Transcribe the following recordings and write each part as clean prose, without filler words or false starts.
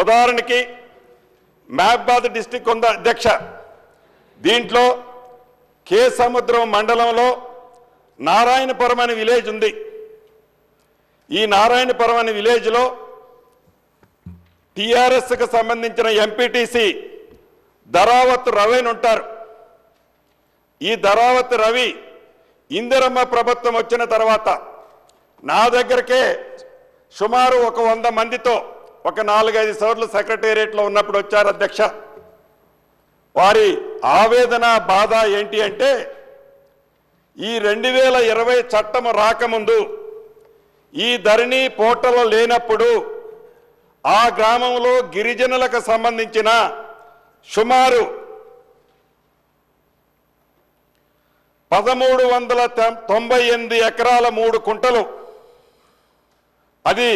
ఉదాహరణకి మహబాద్ డిస్ట్రిక్ట్ ఉంది అధ్యక్ష. దీంట్లో కే సముద్రం మండలంలో నారాయణపురం అనే విలేజ్ ఉంది. ఈ నారాయణపురం అనే విలేజ్లో టిఆర్ఎస్కి సంబంధించిన ఎంపీటీసీ ధరావత్ రవి అని ఉంటారు. ఈ ధరావత్ రవి ఇందిరమ్మ ప్రభుత్వం వచ్చిన తర్వాత నా దగ్గరకే సుమారు 100 మందితో ఒక 4-5 సార్లు సెక్రటేరియట్లో ఉన్నప్పుడు వచ్చారు అధ్యక్ష. వారి ఆవేదన బాధ ఏంటి అంటే ఈ 2020 చట్టం రాకముందు ఈ ధరణి పోర్టల్ లేనప్పుడు ఆ గ్రామంలో గిరిజనులకు సంబంధించిన సుమారు 1398 ఎకరాల 3 కుంటలు, అది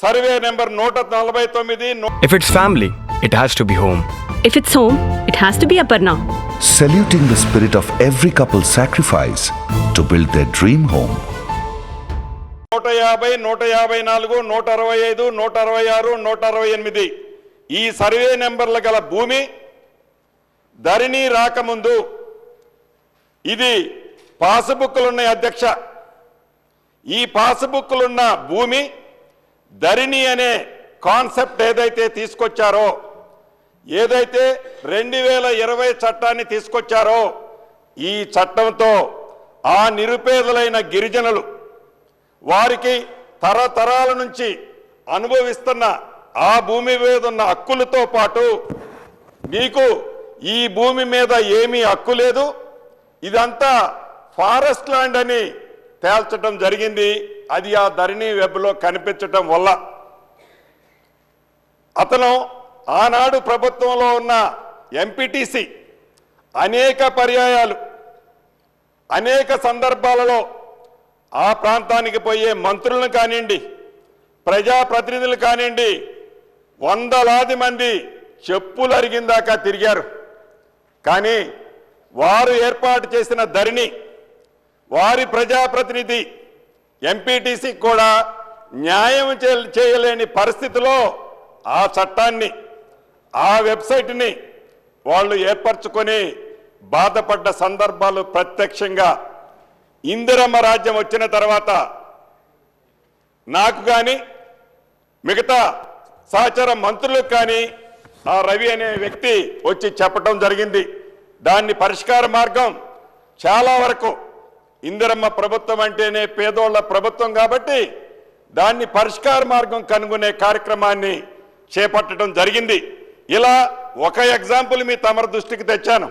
survey number 149. If it's family, it has to be home. If it's home, it has to be Aparna. Saluting the spirit of every couple's sacrifice to build their dream home. 150, 154, 165, 166, 168 ఈ సర్వే నెంబర్ల గల భూమి ధరణి రాకముందు ఇది పాస్బుక్లున్నాయి అధ్యక్ష. ఈ పాస్బుక్లున్న భూమి ధరణి అనే concept ఏదైతే తీసుకొచ్చారో, ఏదైతే 2020 చట్టాన్ని తీసుకొచ్చారో, ఈ చట్టంతో ఆ నిరుపేదలైన గిరిజనులు వారికి తరతరాల నుంచి అనుభవిస్తున్న ఆ భూమి మీద ఉన్న హక్కులతో పాటు మీకు ఈ భూమి మీద ఏమీ హక్కు లేదు, ఇదంతా ఫారెస్ట్ ల్యాండ్ అని తేల్చడం జరిగింది. అది ఆ ధరణి వెబ్లో కనిపించడం వల్ల అతను ఆనాడు ప్రభుత్వంలో ఉన్న ఎంపీటీసీ అనేక పర్యాయాలు అనేక సందర్భాలలో ఆ ప్రాంతానికి పోయే మంత్రులను కానివ్వండి, ప్రజాప్రతినిధులు కానివ్వండి, వందలాది మంది చెప్పులు అరిగిందాకా తిరిగారు. కానీ వారు ఏర్పాటు చేసిన ధరణి, వారి ప్రజాప్రతినిధి ఎంపీటీసీ కూడా న్యాయం చేయలేని పరిస్థితిలో ఆ చట్టాన్ని, ఆ వెబ్సైట్ని వాళ్ళు ఏర్పరచుకొని బాధపడ్డ సందర్భాలు ప్రత్యక్షంగా ఇందిరమ్మ రాజ్యం వచ్చిన తర్వాత నాకు కానీ మిగతా సహచర మంత్రులకు కానీ ఆ రవి అనే వ్యక్తి వచ్చి చెప్పడం జరిగింది. దాన్ని పరిష్కార మార్గం చాలా వరకు ఇందిరమ్మ ప్రభుత్వం అంటేనే పేదోళ్ల ప్రభుత్వం కాబట్టి దాన్ని పరిష్కార మార్గం కనుగొనే కార్యక్రమాన్ని చేపట్టడం జరిగింది. ఇలా ఒక ఎగ్జాంపుల్ మీ తమరి దృష్టికి తెచ్చాను.